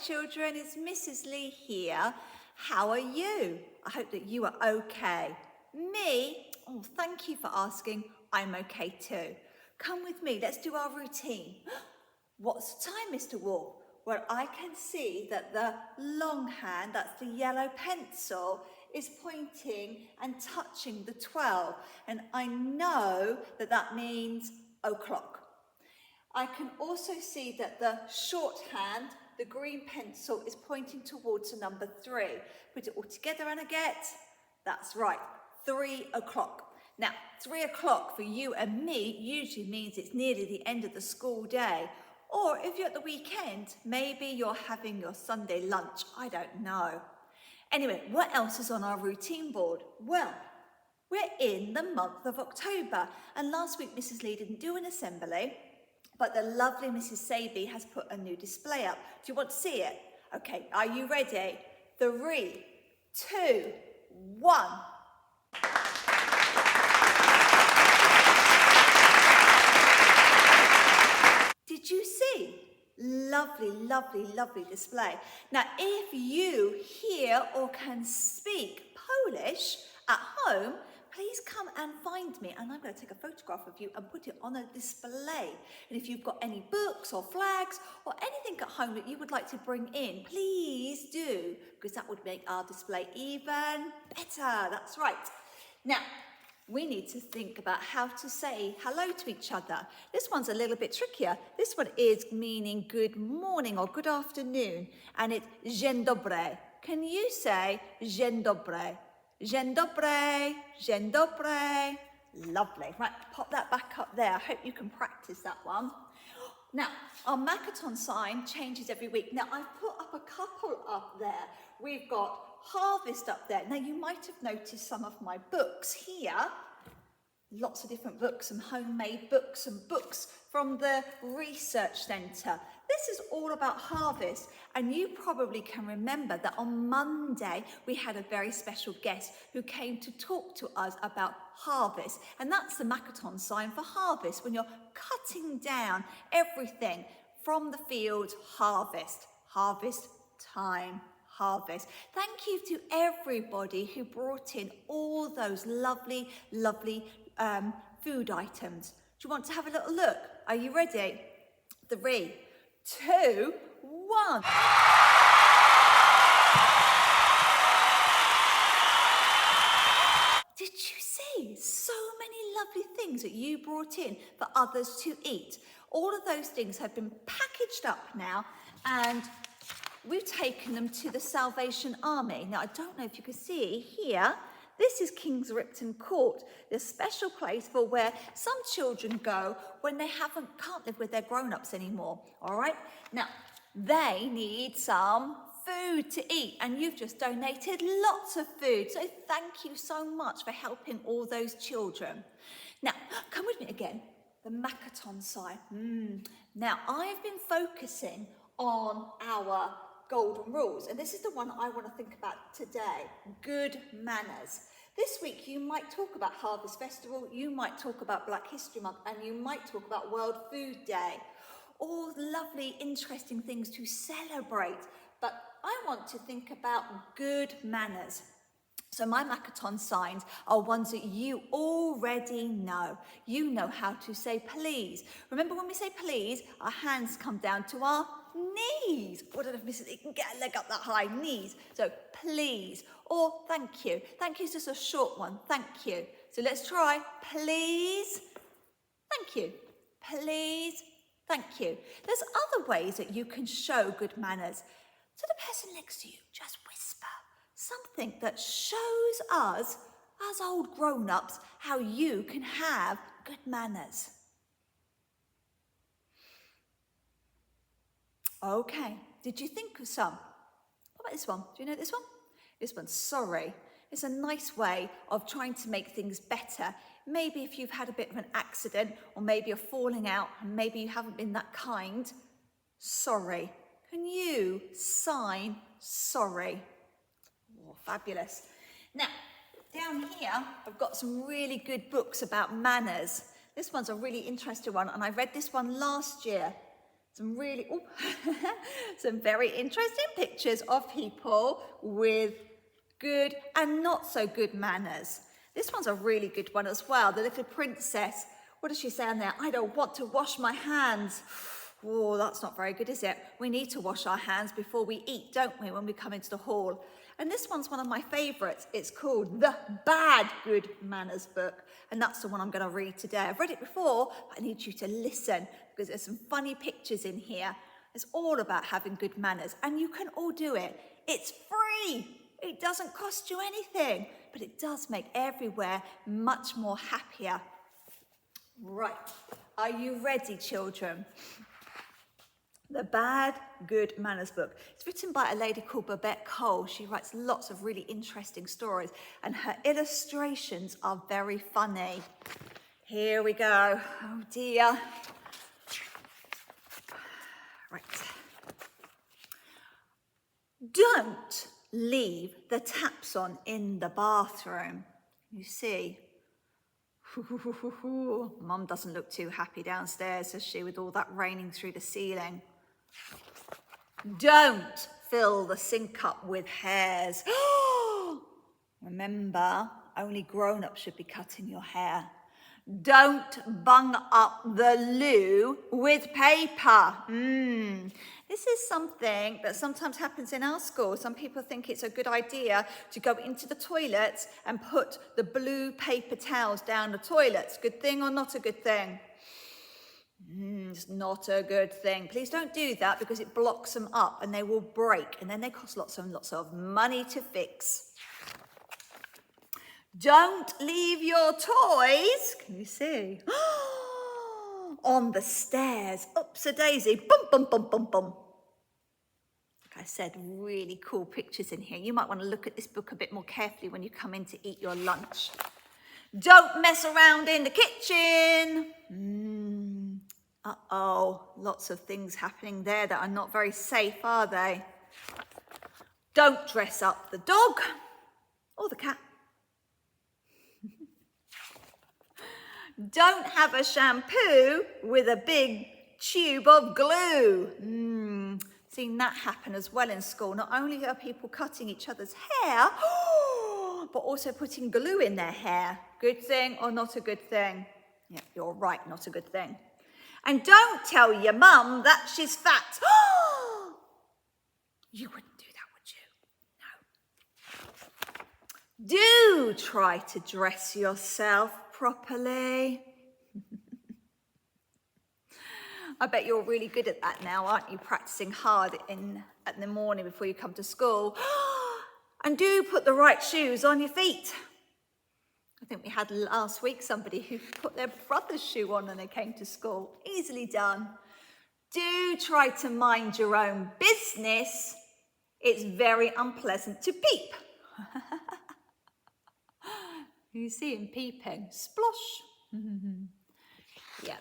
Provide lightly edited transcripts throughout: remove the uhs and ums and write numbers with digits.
children, it's Mrs. Lee here. How are you? I hope that you are okay. Me? Oh, thank you for asking. I'm okay too. Come with me, let's do our routine. What's the time, Mr. Wolf? Well, I can see that the long hand, that's the yellow pencil, is pointing and touching the 12. And I know that that means o'clock. I can also see that the shorthand, the green pencil, is pointing towards the number 3. Put it all together and I get, that's right, 3 o'clock. Now, 3 o'clock for you and me usually means it's nearly the end of the school day. Or if you're at the weekend, maybe you're having your Sunday lunch, I don't know. Anyway, what else is on our routine board? Well, we're in the month of October, and last week Mrs. Lee didn't do an assembly, but the lovely Mrs. Saby has put a new display up. Do you want to see it? Okay, are you ready? 3, 2, 1. Did you see? Lovely, lovely, lovely display. Now, if you hear or can speak Polish at home, please come and find me, and I'm going to take a photograph of you and put it on a display. And if you've got any books or flags or anything at home that you would like to bring in, please do, because that would make our display even better. That's right. Now, we need to think about how to say hello to each other. This one's a little bit trickier. This one is meaning good morning or good afternoon, and it's dzień dobry. Can you say dzień dobry? Dzień dobry, dzień dobry. Lovely. Right, pop that back up there. I hope you can practice that one. Now, our Makaton sign changes every week. Now, I've put up a couple up there. We've got harvest up there. Now, you might have noticed some of my books here. Lots of different books, some homemade books and books from the research centre. This is all about harvest, and you probably can remember that on Monday we had a very special guest who came to talk to us about harvest, and that's the Makaton sign for harvest. When you're cutting down everything from the fields, harvest, harvest time, harvest. Thank you to everybody who brought in all those lovely, lovely food items. Do you want to have a little look? Are you ready? 3, 2, 1. Did you see so many lovely things that you brought in for others to eat? All of those things have been packaged up now, and we've taken them to the Salvation Army. Now, I don't know if you can see here, this is King's Ripton Court, the special place for where some children go when they can't live with their grown-ups anymore, all right? Now, they need some food to eat, and you've just donated lots of food, so thank you so much for helping all those children. Now, come with me again, the Makaton sign. Now, I've been focusing on our golden rules, and this is the one I want to think about today, good manners. This week you might talk about Harvest Festival, you might talk about Black History Month, and you might talk about World Food Day. All lovely, interesting things to celebrate, but I want to think about good manners. So my Makaton signs are ones that you already know. You know how to say please. Remember when we say please, our hands come down to our knees. I don't know if Mrs. Lee can get a leg up that high, knees. So please, or thank you. Thank you is just a short one, thank you. So let's try, please, thank you. Please, thank you. There's other ways that you can show good manners. To the person next to you, just whisper something that shows us, as old grown-ups, how you can have good manners. Okay, did you think of some? What about this one? Do you know this one? This one's sorry. It's a nice way of trying to make things better. Maybe if you've had a bit of an accident, or maybe you're falling out, and maybe you haven't been that kind. Sorry. Can you sign sorry? Oh, fabulous. Now, down here, I've got some really good books about manners. This one's a really interesting one, and I read this one last year. some really, some very interesting pictures of people with good and not so good manners. This one's a really good one as well. The little princess, what does she say on there? I don't want to wash my hands. Oh, that's not very good, is it? We need to wash our hands before we eat, don't we, when we come into the hall? And this one's one of my favourites. It's called The Bad Good Manners book. And that's the one I'm going to read today. I've read it before, but I need you to listen because there's some funny pictures in here. It's all about having good manners and you can all do it. It's free. It doesn't cost you anything, but it does make everywhere much more happier. Right. Are you ready, children? The Bad Good Manners book. It's written by a lady called Babette Cole. She writes lots of really interesting stories and her illustrations are very funny. Here we go. Oh dear. Right. Don't leave the taps on in the bathroom. You see? Mum doesn't look too happy downstairs, does she, with all that raining through the ceiling? Don't fill the sink up with hairs. Remember, only grown-ups should be cutting your hair. Don't bung up the loo with paper. This is something that sometimes happens in our school. Some people think it's a good idea to go into the toilets and put the blue paper towels down the toilets. Good thing or not a good thing? It's not a good thing. Please don't do that because it blocks them up and they will break and then they cost lots and lots of money to fix. Don't leave your toys, can you see, on the stairs. Oops-a-daisy, bum, bum, bum, bum, bum. Like I said, really cool pictures in here. You might want to look at this book a bit more carefully when you come in to eat your lunch. Don't mess around in the kitchen. Uh-oh, lots of things happening there that are not very safe, are they? Don't dress up the dog or the cat. Don't have a shampoo with a big tube of glue. Seen that happen as well in school. Not only are people cutting each other's hair, but also putting glue in their hair. Good thing or not a good thing? Yeah, you're right, not a good thing. And don't tell your mum that she's fat. You wouldn't do that, would you? No. Do try to dress yourself properly. I bet you're really good at that now, aren't you? Practicing hard in the morning before you come to school. And do put the right shoes on your feet. I think we had last week somebody who put their brother's shoe on when they came to school. Easily done. Do try to mind your own business. It's very unpleasant to peep. You see him peeping. Splosh. Yeah.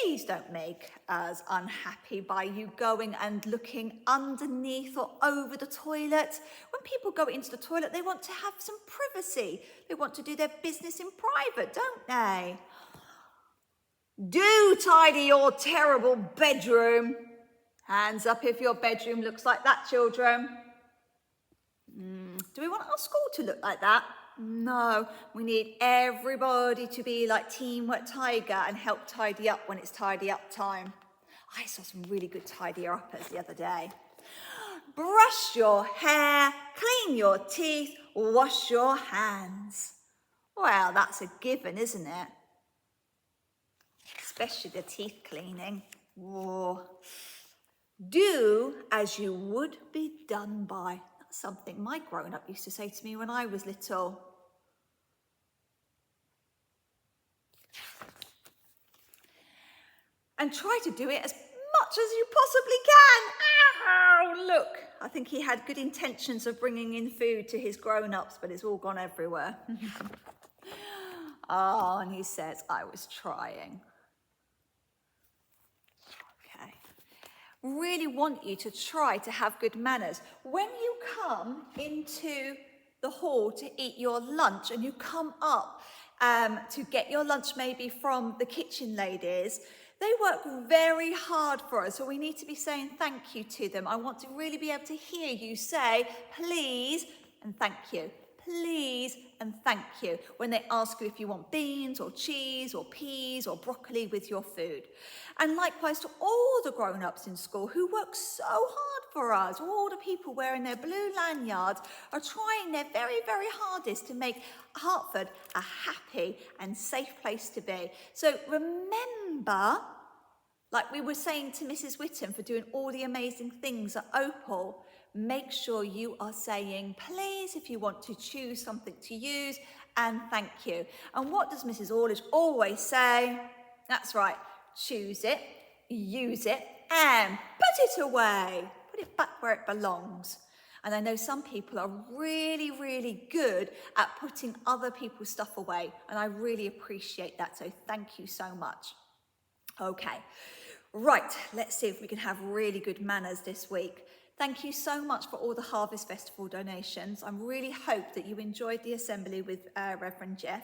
Please don't make us unhappy by you going and looking underneath or over the toilet. When people go into the toilet, they want to have some privacy. They want to do their business in private, don't they? Do tidy your terrible bedroom. Hands up if your bedroom looks like that, children. Do we want our school to look like that? No, we need everybody to be like Teamwork Tiger and help tidy up when it's tidy up time. I saw some really good tidy-uppers the other day. Brush your hair, clean your teeth, wash your hands. Well, that's a given, isn't it? Especially the teeth cleaning. Whoa. Do as you would be done by. That's something my grown-up used to say to me when I was little. And try to do it as much as you possibly can. Ow, look. I think he had good intentions of bringing in food to his grown-ups, but it's all gone everywhere. Oh, and he says, I was trying. Okay. Really want you to try to have good manners. When you come into the hall to eat your lunch and you come up to get your lunch maybe from the kitchen ladies. They work very hard for us, so we need to be saying thank you to them. I want to really be able to hear you say please and thank you. Please and thank you when they ask you if you want beans or cheese or peas or broccoli with your food. And likewise to all the grown-ups in school who work so hard for us, all the people wearing their blue lanyards are trying their very, very hardest to make Hertford a happy and safe place to be. So remember, like we were saying to Mrs. Whittam for doing all the amazing things at Opal, make sure you are saying please if you want to choose something to use and thank you. And what does Mrs. Aldridge always say? That's right, choose it, use it and put it away. Put it back where it belongs. And I know some people are really, really good at putting other people's stuff away, and I really appreciate that, so thank you so much. Okay, right, let's see if we can have really good manners this week. Thank you so much for all the Harvest Festival donations. I really hope that you enjoyed the assembly with Reverend Jeff.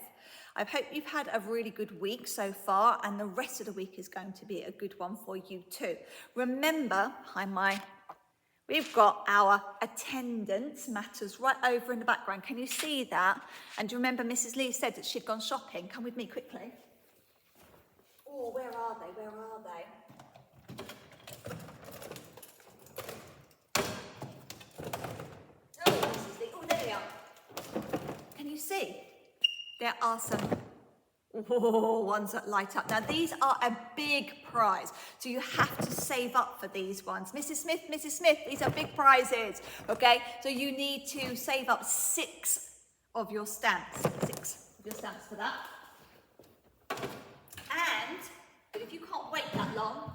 I hope you've had a really good week so far, and the rest of the week is going to be a good one for you too. Remember, we've got our attendance matters right over in the background. Can you see that? And do you remember Mrs. Lee said that she'd gone shopping? Come with me quickly. Oh, where are they? Where are they? Oh, Mrs. Lee. Oh, there they are. Can you see? There are some ones that light up. Now, these are a big prize, so you have to save up for these ones. Mrs. Smith, these are big prizes, okay? So you need to save up 6 of your stamps. 6 of your stamps for that. And if you can't wait that long,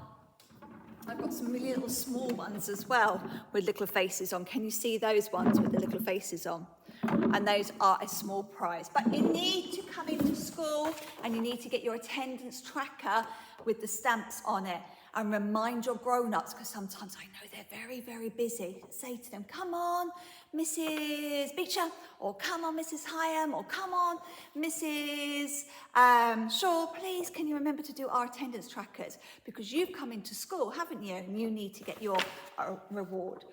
I've got some really little small ones as well with little faces on. Can you see those ones with the little faces on? And those are a small prize. But you need to come into school and you need to get your attendance tracker with the stamps on it. And remind your grown-ups, because sometimes I know they're very, very busy. Say to them, come on, Mrs. Beecher, or come on, Mrs. Hyam, or come on, Mrs. Shaw, please, can you remember to do our attendance trackers? Because you've come into school, haven't you? And you need to get your reward.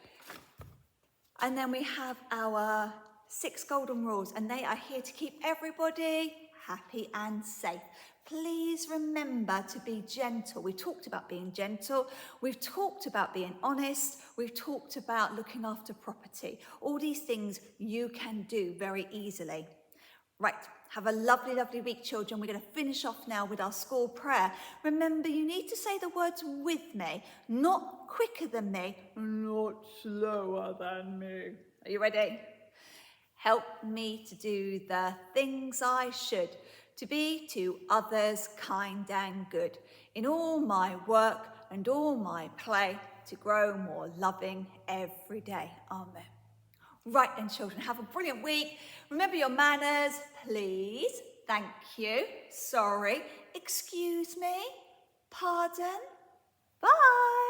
And then we have our 6 golden rules, and they are here to keep everybody happy and safe. Please remember to be gentle. We talked about being gentle. We've talked about being honest. We've talked about looking after property. All these things you can do very easily. Right, have a lovely, lovely week, children. We're going to finish off now with our school prayer. Remember, you need to say the words with me, not quicker than me, not slower than me. Are you ready? Help me to do the things I should, to be to others kind and good, in all my work and all my play, to grow more loving every day. Amen. Right then, children, have a brilliant week. Remember your manners, please. Thank you. Sorry. Excuse me. Pardon. Bye.